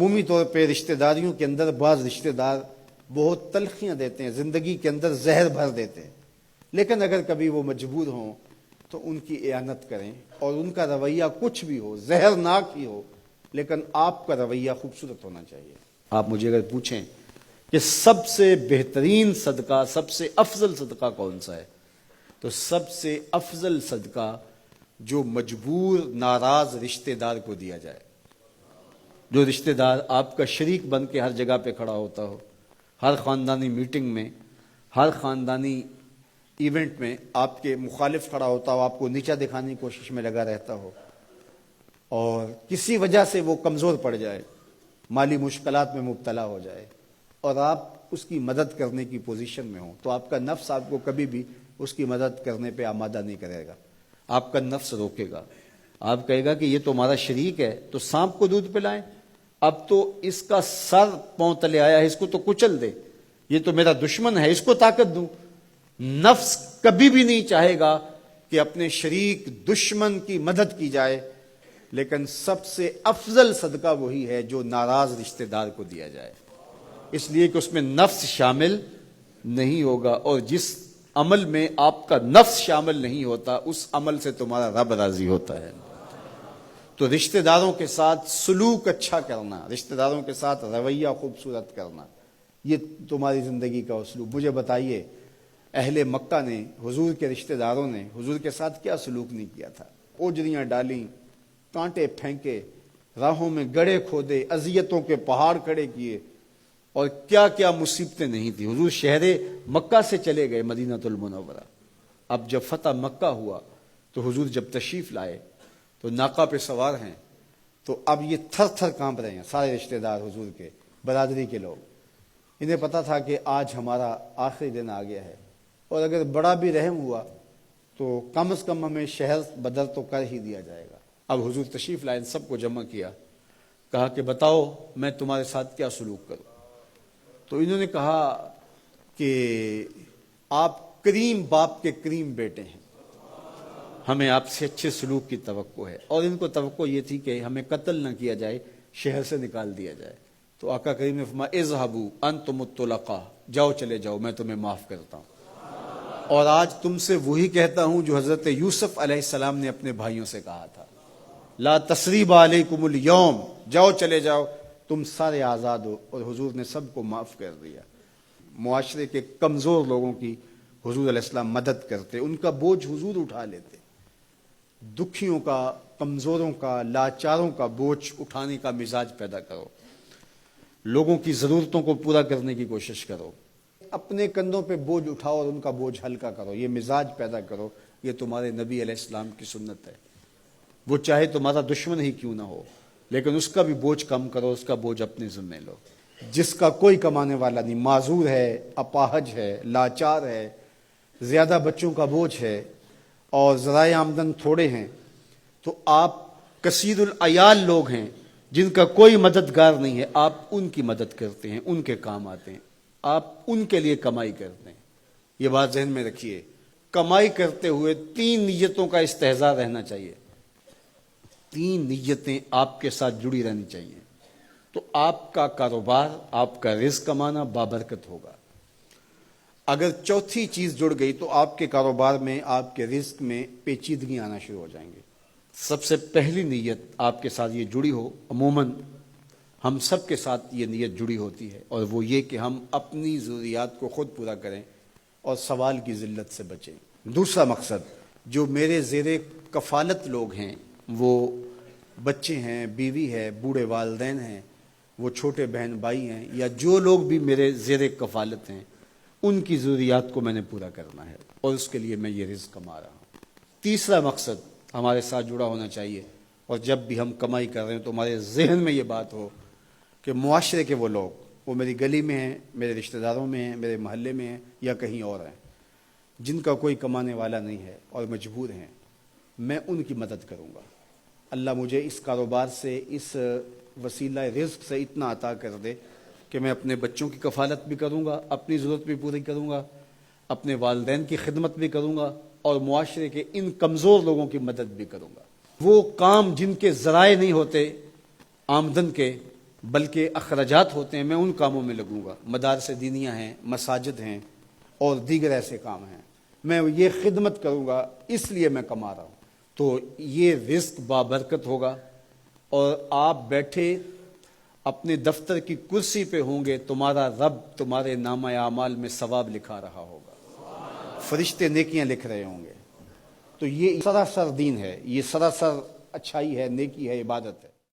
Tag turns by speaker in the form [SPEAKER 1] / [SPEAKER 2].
[SPEAKER 1] مفہومی طور پہ رشتہ داریوں کے اندر بعض رشتہ دار بہت تلخیاں دیتے ہیں، زندگی کے اندر زہر بھر دیتے ہیں، لیکن اگر کبھی وہ مجبور ہوں تو ان کی اعانت کریں، اور ان کا رویہ کچھ بھی ہو، زہرناک ہی ہو، لیکن آپ کا رویہ خوبصورت ہونا چاہیے۔ آپ مجھے اگر پوچھیں کہ سب سے بہترین صدقہ، سب سے افضل صدقہ کون سا ہے، تو سب سے افضل صدقہ جو مجبور ناراض رشتہ دار کو دیا جائے، جو رشتہ دار آپ کا شریک بن کے ہر جگہ پہ کھڑا ہوتا ہو، ہر خاندانی میٹنگ میں، ہر خاندانی ایونٹ میں آپ کے مخالف کھڑا ہوتا ہو، آپ کو نیچا دکھانے کی کوشش میں لگا رہتا ہو، اور کسی وجہ سے وہ کمزور پڑ جائے، مالی مشکلات میں مبتلا ہو جائے، اور آپ اس کی مدد کرنے کی پوزیشن میں ہوں، تو آپ کا نفس آپ کو کبھی بھی اس کی مدد کرنے پہ آمادہ نہیں کرے گا، آپ کا نفس روکے گا، آپ کہے گا کہ یہ تو ہمارا شریک ہے، تو سانپ کو دودھ پلائیں، اب تو اس کا سر پاؤں تلے آیا ہے، اس کو تو کچل دے، یہ تو میرا دشمن ہے، اس کو طاقت دوں۔ نفس کبھی بھی نہیں چاہے گا کہ اپنے شریک دشمن کی مدد کی جائے، لیکن سب سے افضل صدقہ وہی ہے جو ناراض رشتہ دار کو دیا جائے، اس لیے کہ اس میں نفس شامل نہیں ہوگا، اور جس عمل میں آپ کا نفس شامل نہیں ہوتا اس عمل سے تمہارا رب راضی ہوتا ہے۔ تو رشتہ داروں کے ساتھ سلوک اچھا کرنا، رشتہ داروں کے ساتھ رویہ خوبصورت کرنا، یہ تمہاری زندگی کا اسلوب۔ مجھے بتائیے اہل مکہ نے، حضور کے رشتہ داروں نے حضور کے ساتھ کیا سلوک نہیں کیا تھا؟ اوجریاں ڈالیں، کانٹے پھینکے، راہوں میں گڑھے کھودے، اذیتوں کے پہاڑ کھڑے کیے، اور کیا کیا مصیبتیں نہیں تھی۔ حضور شہر مکہ سے چلے گئے مدینہ المنورہ، اب جب فتح مکہ ہوا تو حضور جب تشریف لائے تو ناقہ پہ سوار ہیں، تو اب یہ تھر تھر کانپ رہے ہیں سارے رشتہ دار حضور کے، برادری کے لوگ۔ انہیں پتا تھا کہ آج ہمارا آخری دن آ گیا ہے، اور اگر بڑا بھی رحم ہوا تو کم از کم ہمیں شہر بدر تو کر ہی دیا جائے گا۔ اب حضور تشریف لائے، سب کو جمع کیا، کہا کہ بتاؤ میں تمہارے ساتھ کیا سلوک کروں؟ تو انہوں نے کہا کہ آپ کریم باپ کے کریم بیٹے ہیں، ہمیں آپ سے اچھے سلوک کی توقع ہے، اور ان کو توقع یہ تھی کہ ہمیں قتل نہ کیا جائے، شہر سے نکال دیا جائے۔ تو آقا کریم نے فرمایا اذهبوا انتم الطلقاء، جاؤ چلے جاؤ، میں تمہیں معاف کرتا ہوں۔ اور آج تم سے وہی کہتا ہوں جو حضرت یوسف علیہ السلام نے اپنے بھائیوں سے کہا تھا، لا تثریب علیکم اليوم، جاؤ چلے جاؤ، تم سارے آزاد ہو، اور حضور نے سب کو معاف کر دیا۔ معاشرے کے کمزور لوگوں کی حضور علیہ السلام مدد کرتے، ان کا بوجھ حضور اٹھا لیتے، دکھیوں کا، کمزوروں کا، لاچاروں کا بوجھ اٹھانے کا مزاج پیدا کرو، لوگوں کی ضرورتوں کو پورا کرنے کی کوشش کرو، اپنے کندھوں پہ بوجھ اٹھاؤ اور ان کا بوجھ ہلکا کرو، یہ مزاج پیدا کرو۔ یہ تمہارے نبی علیہ السلام کی سنت ہے، وہ چاہے تمہارا دشمن ہی کیوں نہ ہو، لیکن اس کا بھی بوجھ کم کرو، اس کا بوجھ اپنے ذمہ لو۔ جس کا کوئی کمانے والا نہیں، معذور ہے، اپاہج ہے، لاچار ہے، زیادہ بچوں کا بوجھ ہے، اور ذرائع آمدن تھوڑے ہیں، تو آپ کثیر العیال لوگ ہیں جن کا کوئی مددگار نہیں ہے، آپ ان کی مدد کرتے ہیں، ان کے کام آتے ہیں، آپ ان کے لیے کمائی کرتے ہیں۔ یہ بات ذہن میں رکھیے، کمائی کرتے ہوئے 3 نیتوں کا استحضار رہنا چاہیے، 3 نیتیں آپ کے ساتھ جڑی رہنی چاہیے، تو آپ کا کاروبار، آپ کا رزق کمانا بابرکت ہوگا۔ اگر چوتھی چیز جڑ گئی تو آپ کے کاروبار میں، آپ کے رزق میں پیچیدگی آنا شروع ہو جائیں گے۔ سب سے پہلی نیت آپ کے ساتھ یہ جڑی ہو، عموماً ہم سب کے ساتھ یہ نیت جڑی ہوتی ہے، اور وہ یہ کہ ہم اپنی ضروریات کو خود پورا کریں اور سوال کی ذلت سے بچیں۔ دوسرا مقصد، جو میرے زیر کفالت لوگ ہیں، وہ بچے ہیں، بیوی ہے، بوڑھے والدین ہیں، وہ چھوٹے بہن بھائی ہیں، یا جو لوگ بھی میرے زیر کفالت ہیں، ان کی ضروریات کو میں نے پورا کرنا ہے، اور اس کے لیے میں یہ رزق کما رہا ہوں۔ تیسرا مقصد ہمارے ساتھ جڑا ہونا چاہیے، اور جب بھی ہم کمائی کر رہے ہیں تو ہمارے ذہن میں یہ بات ہو کہ معاشرے کے وہ لوگ، وہ میری گلی میں ہیں، میرے رشتہ داروں میں ہیں، میرے محلے میں ہیں، یا کہیں اور ہیں، جن کا کوئی کمانے والا نہیں ہے اور مجبور ہیں، میں ان کی مدد کروں گا۔ اللہ مجھے اس کاروبار سے، اس وسیلہ رزق سے اتنا عطا کر دے کہ میں اپنے بچوں کی کفالت بھی کروں گا، اپنی ضرورت بھی پوری کروں گا، اپنے والدین کی خدمت بھی کروں گا، اور معاشرے کے ان کمزور لوگوں کی مدد بھی کروں گا۔ وہ کام جن کے ذرائع نہیں ہوتے آمدن کے، بلکہ اخراجات ہوتے ہیں میں ان کاموں میں لگوں گا، مدارس دینیہ ہیں، مساجد ہیں اور دیگر ایسے کام ہیں، میں یہ خدمت کروں گا، اس لیے میں کما رہا ہوں، تو یہ رزق بابرکت ہوگا، اور آپ بیٹھے اپنے دفتر کی کرسی پہ ہوں گے، تمہارا رب تمہارے نامہ اعمال میں ثواب لکھا رہا ہوگا، فرشتے نیکیاں لکھ رہے ہوں گے۔ تو یہ سراسر دین ہے، یہ سراسر اچھائی ہے، نیکی ہے، عبادت ہے۔